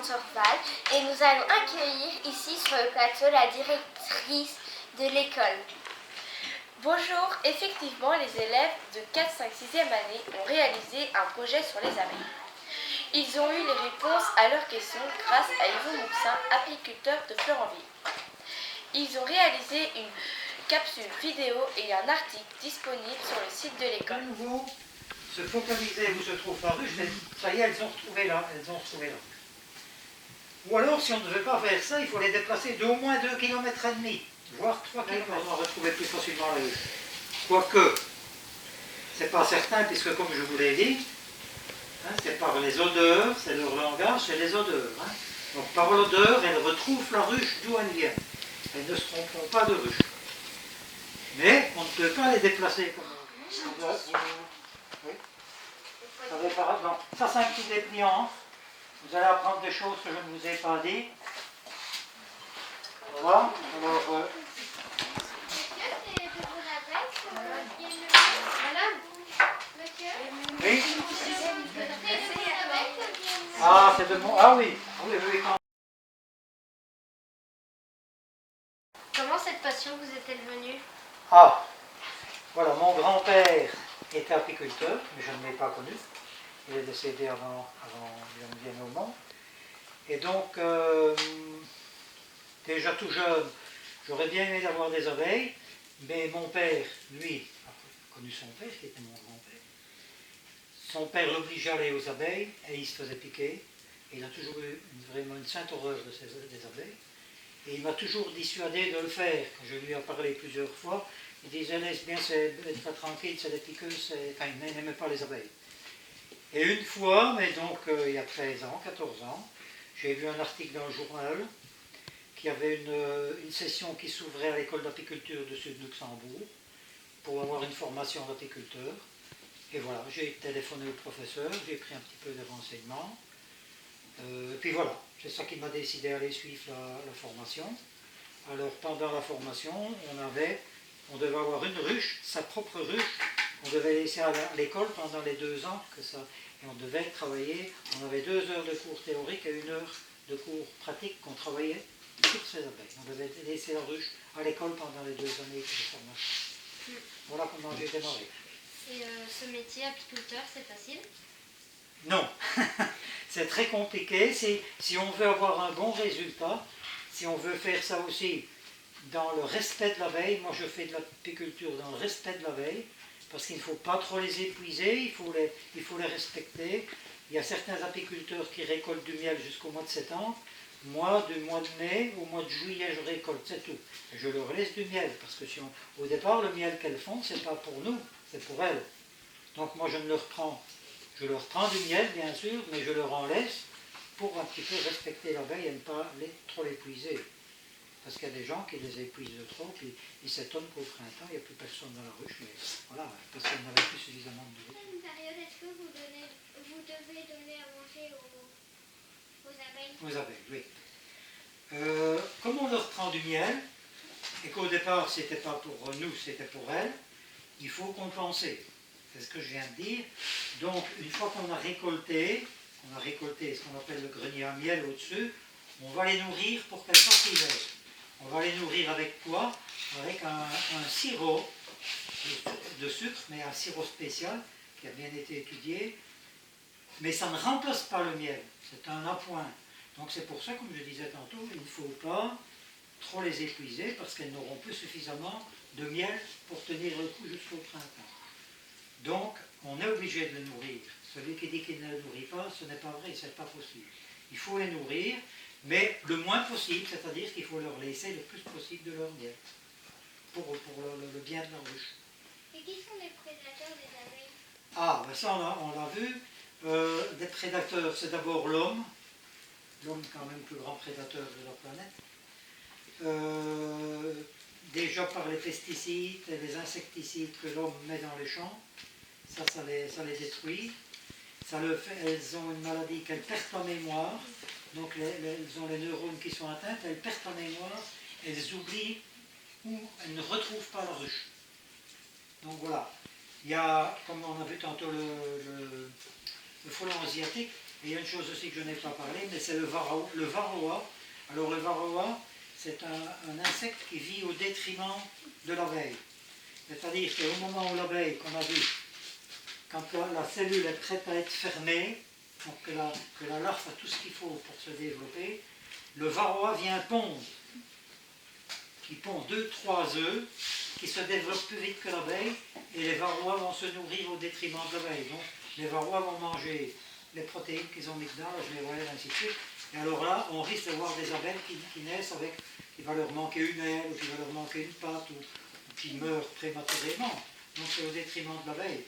Orval et nous allons accueillir ici sur le plateau la directrice de l'école. Bonjour, effectivement les élèves de 4, 5, 6e année ont réalisé un projet sur les abeilles. Ils ont eu les réponses à leurs questions grâce à Yvon Moussin, apiculteur de Florenville. Ils ont réalisé une capsule vidéo et un article disponible sur le site de l'école. De nouveau, se focaliser où se trouve la ruche, ça y est, elles ont retrouvé là, Ou alors, si on ne veut pas faire ça, il faut les déplacer d'au moins 2,5 km, voire 3 km. On va retrouver plus facilement la ruche. Quoique, c'est pas certain, puisque comme je vous l'ai dit, c'est par les odeurs, c'est leur langage, c'est les odeurs. Donc par l'odeur, elles retrouvent la ruche d'où elles viennent. Elles ne se tromperont pas de ruche. Mais on ne peut pas les déplacer comme oui. Ça c'est un petit dépliant. Vous allez apprendre des choses que je ne vous ai pas dit. Voilà. Alors, oui. Ah, c'est de mon. Ah oui. Oui. Comment cette passion vous est-elle venue? Ah, voilà, mon grand-père était apiculteur, mais je ne l'ai pas connu. Il est décédé avant que je vienne au monde. Et donc, déjà tout jeune, j'aurais bien aimé avoir des abeilles, mais mon père, lui, a connu son père, qui était mon grand-père. Son père l'obligeait à aller aux abeilles, et il se faisait piquer. Et il a toujours eu vraiment une sainte horreur des abeilles. Et il m'a toujours dissuadé de le faire. Quand je lui ai parlé plusieurs fois, il disait laisse bien, être tranquille, c'est des piqueuses, quand il n'aimait pas les abeilles. Et une fois, mais donc il y a 13 ans, 14 ans, j'ai vu un article dans le journal qui avait une session qui s'ouvrait à l'école d'apiculture de Sud-Luxembourg pour avoir une formation d'apiculteur. Et voilà, j'ai téléphoné au professeur, j'ai pris un petit peu de renseignements. Puis voilà, c'est ça qui m'a décidé d'aller suivre la formation. Alors pendant la formation, on devait avoir une ruche, sa propre ruche, on devait laisser à l'école pendant les 2 ans et on devait travailler, on avait 2 heures de cours théoriques et 1 heure de cours pratiques qu'on travaillait sur ces abeilles. On devait laisser la ruche à l'école pendant les 2 années de formation. Voilà comment j'ai démarré. Et ce métier apiculteur, c'est facile? Non, c'est très compliqué. Si on veut avoir un bon résultat, si on veut faire ça aussi dans le respect de l'abeille, moi je fais de l'apiculture dans le respect de l'abeille, parce qu'il ne faut pas trop les épuiser, il faut les respecter. Il y a certains apiculteurs qui récoltent du miel jusqu'au mois de septembre. Moi, du mois de mai au mois de juillet, je récolte, c'est tout. Je leur laisse du miel, parce que au départ, le miel qu'elles font, c'est pas pour nous, c'est pour elles. Donc moi, je leur prends du miel, bien sûr, mais je leur en laisse pour un petit peu respecter l'abeille et ne pas trop l'épuiser. Parce qu'il y a des gens qui les épuisent de trop, puis ils s'étonnent qu'au printemps, il n'y a plus personne dans la ruche, mais voilà, parce qu'on n'avait plus suffisamment de nourriture. Une période, est-ce que vous devez donner à manger aux abeilles? Aux abeilles, oui. Comme on leur prend du miel, et qu'au départ, c'était pas pour nous, c'était pour elles, il faut compenser. C'est ce que je viens de dire. Donc, une fois qu'on a récolté ce qu'on appelle le grenier à miel au-dessus, on va les nourrir pour qu'elles fassent l'hiver. On va les nourrir avec quoi? Avec un sirop de sucre, mais un sirop spécial qui a bien été étudié. Mais ça ne remplace pas le miel, c'est un appoint. Donc c'est pour ça, comme je disais tantôt, il ne faut pas trop les épuiser parce qu'elles n'auront plus suffisamment de miel pour tenir le coup jusqu'au printemps. Donc, on est obligé de les nourrir. Celui qui dit qu'il ne les nourrit pas, ce n'est pas vrai, ce n'est pas possible. Il faut les nourrir, mais le moins possible, c'est-à-dire qu'il faut leur laisser le plus possible de leur miel, pour le bien de leur ruche. Et qui sont les prédateurs des abeilles? Ah, ben ça on l'a vu. Des prédateurs, c'est d'abord l'homme. L'homme est quand même le plus grand prédateur de la planète. Déjà par les pesticides et les insecticides que l'homme met dans les champs, ça les détruit. Elles ont une maladie qu'elles perdent la mémoire, donc elles ont les neurones qui sont atteintes, elles perdent la mémoire, elles oublient ou elles ne retrouvent pas la ruche. Donc voilà, il y a, comme on a vu tantôt le frelon asiatique, Et il y a une chose aussi que je n'ai pas parlé, mais c'est le varroa. Alors le varroa, c'est un insecte qui vit au détriment de l'abeille. C'est-à-dire qu'au moment où l'abeille, qu'on a vu, quand la cellule est prête à être fermée, donc que la larve a tout ce qu'il faut pour se développer, le varroa vient pondre, qui pond 2-3 œufs, qui se développent plus vite que l'abeille, et les varroas vont se nourrir au détriment de l'abeille. Donc les varroas vont manger les protéines qu'ils ont mis dedans, je les voyais, ainsi de suite. Et alors là, on risque d'avoir des abeilles qui naissent avec, il va leur manquer une aile, ou qu'il va leur manquer une patte, ou qui meurent prématurément. Donc c'est au détriment de l'abeille.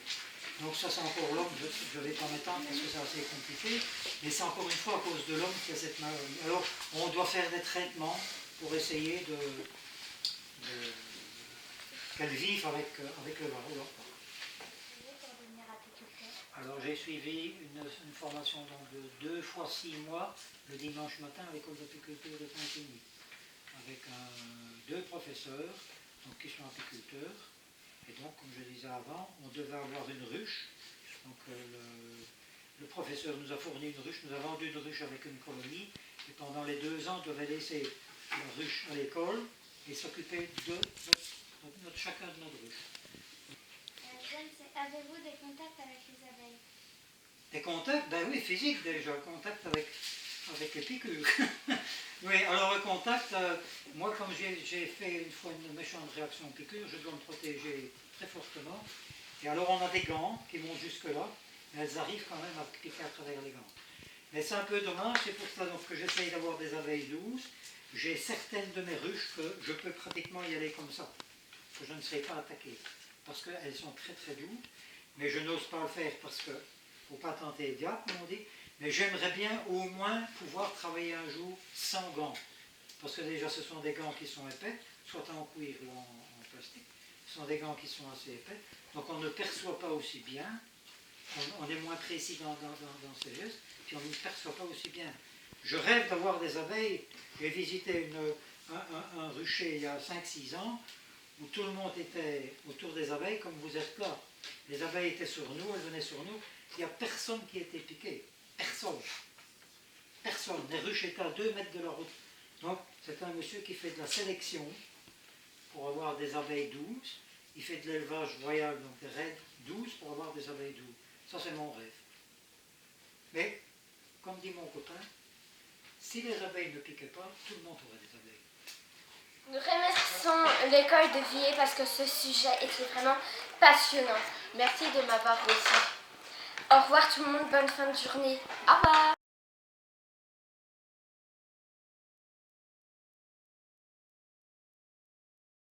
Donc ça c'est encore l'homme, je ne vais pas m'étendre parce que c'est assez compliqué, mais c'est encore une fois à cause de l'homme qu'il y a cette maladie. Alors on doit faire des traitements pour essayer qu'elles vivent avec le varroa. Alors j'ai suivi une formation donc, de 2 fois 6 mois le dimanche matin à l'école d'apiculture de Pontigny, avec 2 professeurs donc, qui sont apiculteurs. Et donc, comme je disais avant, on devait avoir une ruche. Donc le professeur nous a fourni une ruche, nous avons vendu une ruche avec une colonie. Et pendant les 2 ans, on devait laisser la ruche à l'école et s'occuper de chacun de notre ruche. Avez-vous des contacts avec les abeilles? Des contacts? Ben oui, physiques déjà, contact avec les piqûres. Oui, alors le contact, moi comme j'ai fait une fois une méchante réaction piqûre, je dois me protéger très fortement. Et alors on a des gants qui montent jusque là, mais elles arrivent quand même à piquer à travers les gants. Mais c'est un peu dommage, c'est pour ça donc, que j'essaye d'avoir des abeilles douces. J'ai certaines de mes ruches que je peux pratiquement y aller comme ça, que je ne serai pas attaqué, parce qu'elles sont très très douces, mais je n'ose pas le faire parce que faut pas tenter le diable, comme on dit. Mais j'aimerais bien au moins pouvoir travailler un jour sans gants. Parce que déjà ce sont des gants qui sont épais, soit en cuir ou en plastique. Ce sont des gants qui sont assez épais. Donc on ne perçoit pas aussi bien. On est moins précis dans ces gestes. Puis on ne perçoit pas aussi bien. Je rêve d'avoir des abeilles. J'ai visité un rucher il y a 5-6 ans où tout le monde était autour des abeilles comme vous êtes là. Les abeilles étaient sur nous, elles venaient sur nous. Il n'y a personne qui était piqué. Personne. Personne. Les ruches étaient à 2 mètres de la route. Donc, c'est un monsieur qui fait de la sélection pour avoir des abeilles douces. Il fait de l'élevage royal, donc des raids douces pour avoir des abeilles douces. Ça, c'est mon rêve. Mais, comme dit mon copain, si les abeilles ne piquaient pas, tout le monde aurait des abeilles. Nous remercions l'école de Villers parce que ce sujet était vraiment passionnant. Merci de m'avoir reçu. Au revoir tout le monde, bonne fin de journée. Au revoir.